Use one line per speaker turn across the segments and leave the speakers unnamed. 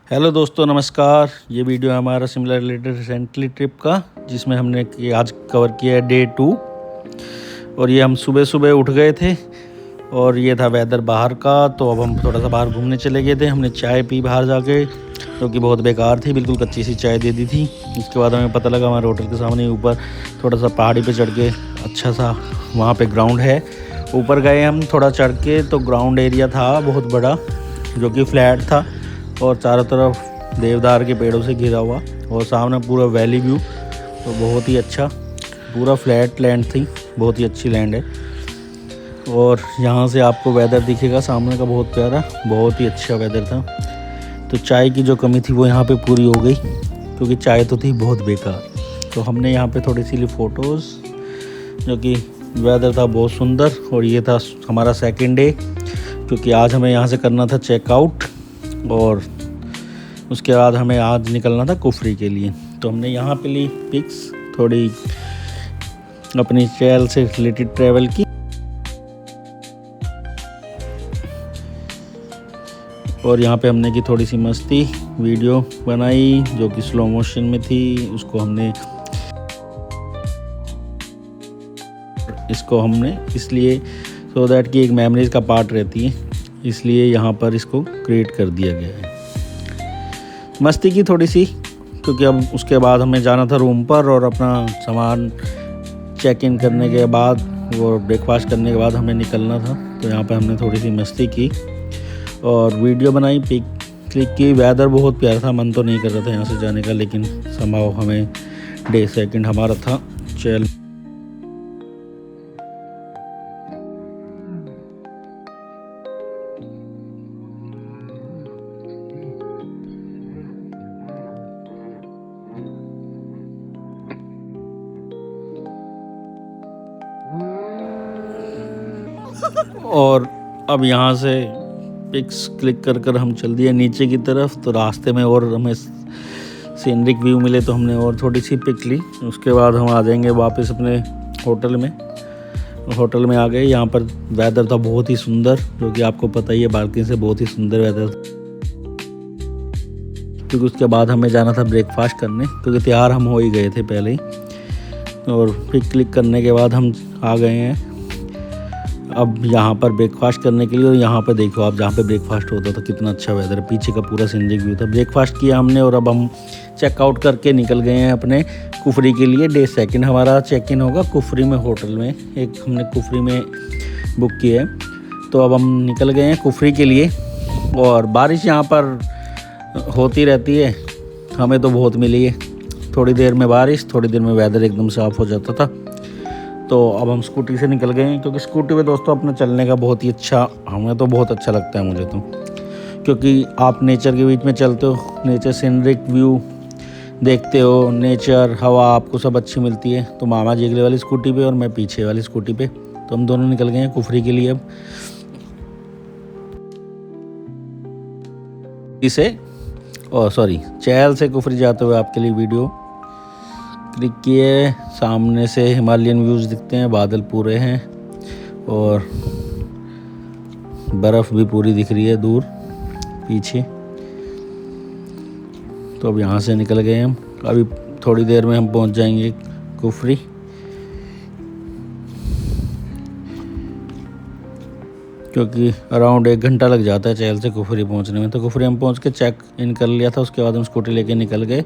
Hello दोस्तों, नमस्कार। ये वीडियो है हमारा शिमला रिलेटेड रिसेंटली ट्रिप का, जिसमें हमने आज कवर किया है डे 2। और ये हम सुबह सुबह उठ गए थे और ये था वेदर बाहर का। तो अब हम थोड़ा सा बाहर घूमने चले गए थे। हमने चाय पी बाहर जाके, जो कि बहुत बेकार थी, बिल्कुल कच्ची सी चाय दे दी थी। उसके बाद हमें पता लगा हमारे होटल के सामने ऊपर थोड़ा सा पहाड़ी पे चढ़ के अच्छा सा वहाँ पे ग्राउंड है। ऊपर गए हम थोड़ा चढ़ के, तो ग्राउंड एरिया था बहुत बड़ा, जो कि फ्लैट था और चारों तरफ देवदार के पेड़ों से घिरा हुआ, और सामने पूरा वैली व्यू। तो बहुत ही अच्छा, पूरा फ्लैट लैंड थी, बहुत ही अच्छी लैंड है। और यहाँ से आपको वेदर दिखेगा सामने का, बहुत प्यारा, बहुत ही अच्छा वेदर था। तो चाय की जो कमी थी वो यहाँ पे पूरी हो गई, क्योंकि चाय तो थी बहुत बेकार। तो हमने यहाँ पे थोड़ी सी ली फ़ोटोज़, जो कि वेदर था बहुत सुंदर। और ये था हमारा सेकंड डे, क्योंकि आज हमें यहाँ से करना था चेकआउट, और उसके बाद हमें आज निकलना था कुफरी के लिए। तो हमने यहाँ पे ली पिक्स, थोड़ी अपनी चैल से रिलेटेड ट्रैवल की। और यहाँ पे हमने की थोड़ी सी मस्ती, वीडियो बनाई जो कि स्लो मोशन में थी। इसको हमने इसलिए सो दैट कि एक मेमोरीज का पार्ट रहती है, इसलिए यहाँ पर इसको क्रिएट कर दिया गया है। मस्ती की थोड़ी सी, क्योंकि अब उसके बाद हमें जाना था रूम पर, और अपना सामान चेक इन करने के बाद, वो ब्रेकफास्ट करने के बाद हमें निकलना था। तो यहाँ पे हमने थोड़ी सी मस्ती की और वीडियो बनाई, पिक क्लिक की। वेदर बहुत प्यारा था, मन तो नहीं कर रहा था यहाँ से जाने का, लेकिन समाओ हमें डे सेकंड हमारा था। चल और अब यहाँ से पिक्स क्लिक कर कर हम चल दिए नीचे की तरफ। तो रास्ते में और हमें सीनरिक व्यू मिले, तो हमने और थोड़ी सी पिक ली। उसके बाद हम आ जाएंगे वापस अपने होटल में। होटल में आ गए, यहाँ पर वेदर था बहुत ही सुंदर, जो कि आपको पता ही है, बालकनी से बहुत ही सुंदर वेदर। क्योंकि उसके बाद हमें जाना था ब्रेकफास्ट करने, क्योंकि तैयार हम हो ही गए थे पहले ही। और पिक क्लिक करने के बाद हम आ गए हैं अब यहाँ पर ब्रेकफास्ट करने के लिए। और यहाँ पर देखो आप, जहाँ पे ब्रेकफास्ट होता था कितना अच्छा वेदर, पीछे का पूरा सीनरिक व्यू था। ब्रेकफास्ट किया हमने और अब हम चेकआउट करके निकल गए हैं अपने कुफरी के लिए। डे सेकंड हमारा चेक इन होगा कुफरी में, होटल में एक हमने कुफरी में बुक किया है। तो अब हम निकल गए हैं कुफरी के लिए। और बारिश यहाँ पर होती रहती है, हमें तो बहुत मिली है। थोड़ी देर में बारिश, थोड़ी देर में वेदर एकदम साफ़ हो जाता था। तो अब हम स्कूटी से निकल गए हैं, क्योंकि स्कूटी पे दोस्तों अपना चलने का बहुत ही अच्छा, हमें तो बहुत अच्छा लगता है मुझे तो, क्योंकि आप नेचर के बीच में चलते हो, नेचर सीनरिक व्यू देखते हो, नेचर हवा आपको सब अच्छी मिलती है। तो मामा जी अगले वाली स्कूटी पे और मैं पीछे वाली स्कूटी पे, तो हम दोनों निकल गए हैं कुफरी के लिए। अब इसे चैल से कुफरी जाते हुए आपके लिए वीडियो क्लिक किए। सामने से हिमालयन व्यूज़ दिखते हैं, बादल पूरे हैं और बर्फ़ भी पूरी दिख रही है दूर पीछे। तो अब यहाँ से निकल गए हम। अभी थोड़ी देर में हम पहुँच जाएंगे कुफरी। क्योंकि अराउंड 1 घंटा लग जाता है चैल से कुफरी पहुंचने में। तो कुफरी हम पहुंच के चेक इन कर लिया था, उसके बाद हम स्कूटी लेके निकल गए।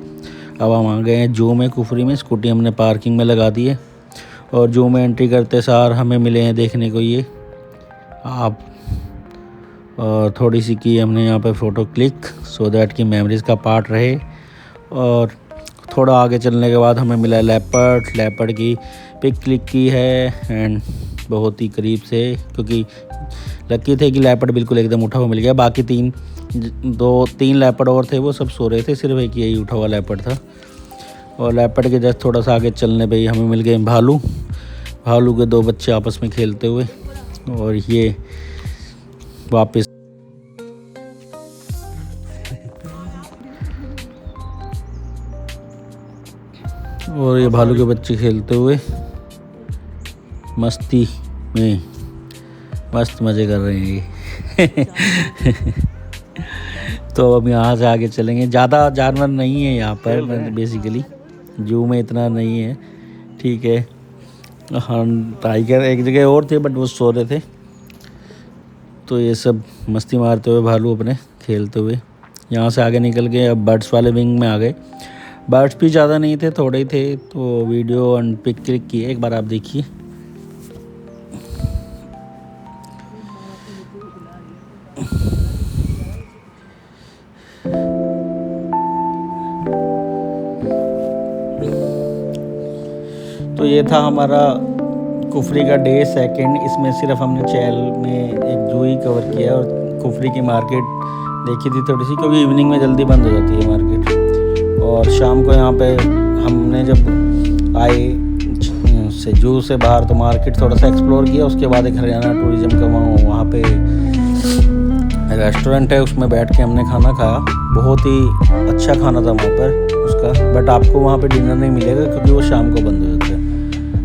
अब हम आ गए हैं जू में कुफरी में। स्कूटी हमने पार्किंग में लगा दी है, और जू में एंट्री करते सार हमें मिले हैं देखने को ये आप। और थोड़ी सी की हमने यहाँ पे फ़ोटो क्लिक, सो दैट कि मेमोरीज़ का पार्ट रहे। और थोड़ा आगे चलने के बाद हमें मिला लेपर्ड की पिक क्लिक की है, एंड बहुत ही करीब से, क्योंकि लकी थे कि लेपर्ड बिल्कुल एकदम उठा हुआ मिल गया। बाकी तीन लेपर्ड और थे, वो सब सो रहे थे, सिर्फ एक यही उठा हुआ लेपर्ड था। और लेपर्ड के जस्ट थोड़ा सा आगे चलने पे ही हमें मिल गए भालू के 2 बच्चे आपस में खेलते हुए। और ये वापस और ये भालू के बच्चे खेलते हुए मस्ती में मस्त मज़े कर रहे हैं ये। तो अब यहाँ से आगे चलेंगे। ज़्यादा जानवर नहीं है यहाँ पर, बेसिकली जू में इतना नहीं है, ठीक है। हाँ, टाइगर एक जगह और थे बट वो सो रहे थे। तो ये सब मस्ती मारते हुए भालू अपने खेलते हुए यहाँ से आगे निकल गए। अब बर्ड्स वाले विंग में आ गए। बर्ड्स भी ज़्यादा नहीं थे, थोड़े ही थे, तो वीडियो अनपिक क्लिक किए। एक बार आप देखिए। तो ये था हमारा कुफरी का डे सेकंड। इसमें सिर्फ हमने चैल में एक जू ही कवर किया और कुफरी की मार्केट देखी थी थोड़ी सी, क्योंकि इवनिंग में जल्दी बंद हो जाती है मार्केट। और शाम को यहाँ पे हमने जब आए से जू से बाहर तो मार्केट थोड़ा सा एक्सप्लोर किया। उसके बाद एक हरियाणा टूरिज्म का वहाँ पे रेस्टोरेंट है, उसमें बैठ के हमने खाना खाया। बहुत ही अच्छा खाना था वहाँ पर उसका, बट आपको वहाँ पे डिनर नहीं मिलेगा क्योंकि वो शाम को बंद हो जाता है।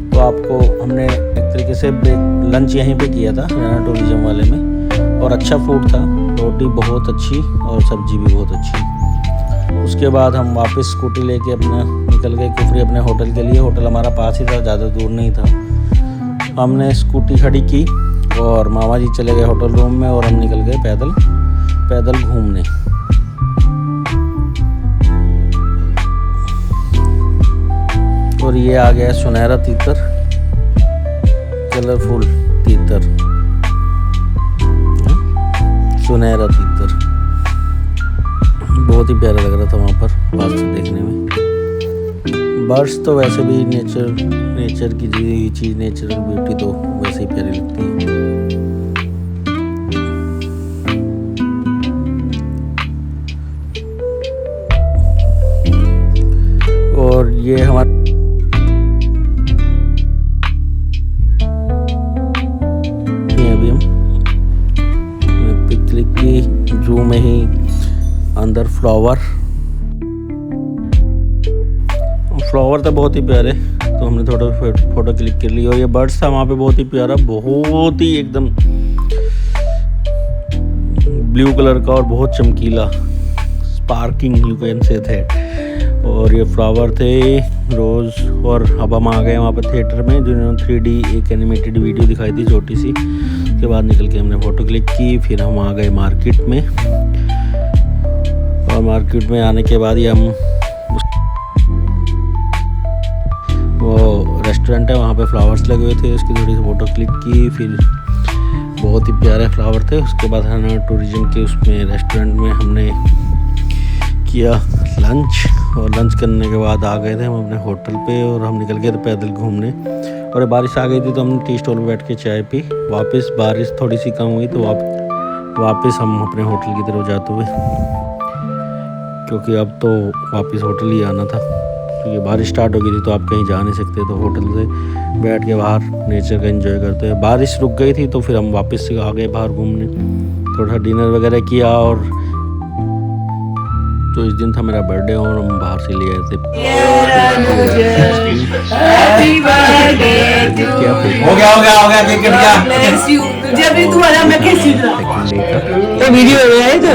तो आपको हमने एक तरीके से लंच यहीं पे किया था हरियाणा टूरिज्म वाले में, और अच्छा फूड था। रोटी बहुत अच्छी और सब्जी भी बहुत अच्छी। उसके बाद हम वापस स्कूटी लेके अपना निकल गए कुफरी अपने होटल के लिए। होटल हमारा पास ही था, ज़्यादा दूर नहीं था। हमने स्कूटी खड़ी की और मामा जी चले गए होटल रूम में और हम निकल गए पैदल घूमने। और ये आ गया सुनहरा तीतर, कलरफुल तीतर, सुनहरा तीतर। बहुत ही प्यारा लग रहा था वहाँ पर पास से देखने में। बर्ड्स तो वैसे भी नेचर की चीज़, नेचुरल ब्यूटी तो वैसे ही प्यारी लगती है। और ये हमारा अभी हम पिकनिक की जू में ही अंदर फ्लावर तो बहुत ही प्यारे, तो हमने थोड़ा फोटो क्लिक कर ली। और ये बर्ड्स था वहाँ पे बहुत ही प्यारा, बहुत ही एकदम ब्लू कलर का और बहुत चमकीला, sparking you can say that. और ये फ्लावर थे रोज़। और अब हम आ गए वहाँ पर थिएटर में, जिन्होंने 3D एक एनिमेटेड वीडियो दिखाई थी छोटी सी। उसके बाद निकल के हमने फ़ोटो क्लिक की। फिर हम आ गए मार्केट में, और मार्केट में आने के बाद ही हम वो रेस्टोरेंट है वहाँ पे फ्लावर्स लगे हुए थे, उसकी थोड़ी सी फ़ोटो क्लिक की। फिर बहुत ही प्यारे फ्लावर थे। उसके बाद हरियाणा टूरिज्म के उसमें रेस्टोरेंट में हमने किया लंच, और लंच करने के बाद आ गए थे हम अपने होटल पे, और हम निकल गए थे पैदल घूमने। और बारिश आ गई थी तो हमने टी स्टॉल पे बैठ के चाय पी। वापस बारिश थोड़ी सी कम हुई तो वापस हम अपने होटल की तरफ जाते हुए, क्योंकि अब तो वापस होटल ही आना था, क्योंकि बारिश स्टार्ट हो गई थी तो आप कहीं जा नहीं सकते। तो होटल से बैठ के बाहर नेचर का एंजॉय करते हैं। बारिश रुक गई थी तो फिर हम वापस से आ गए बाहर घूमने, थोड़ा डिनर वगैरह किया। और तो इस दिन था मेरा बर्थडे और हम बाहर से ले आए थे।
हो गया केक कट गया। जब भी तुम्हारा मैं कैसी तो वीडियो हो गया है तो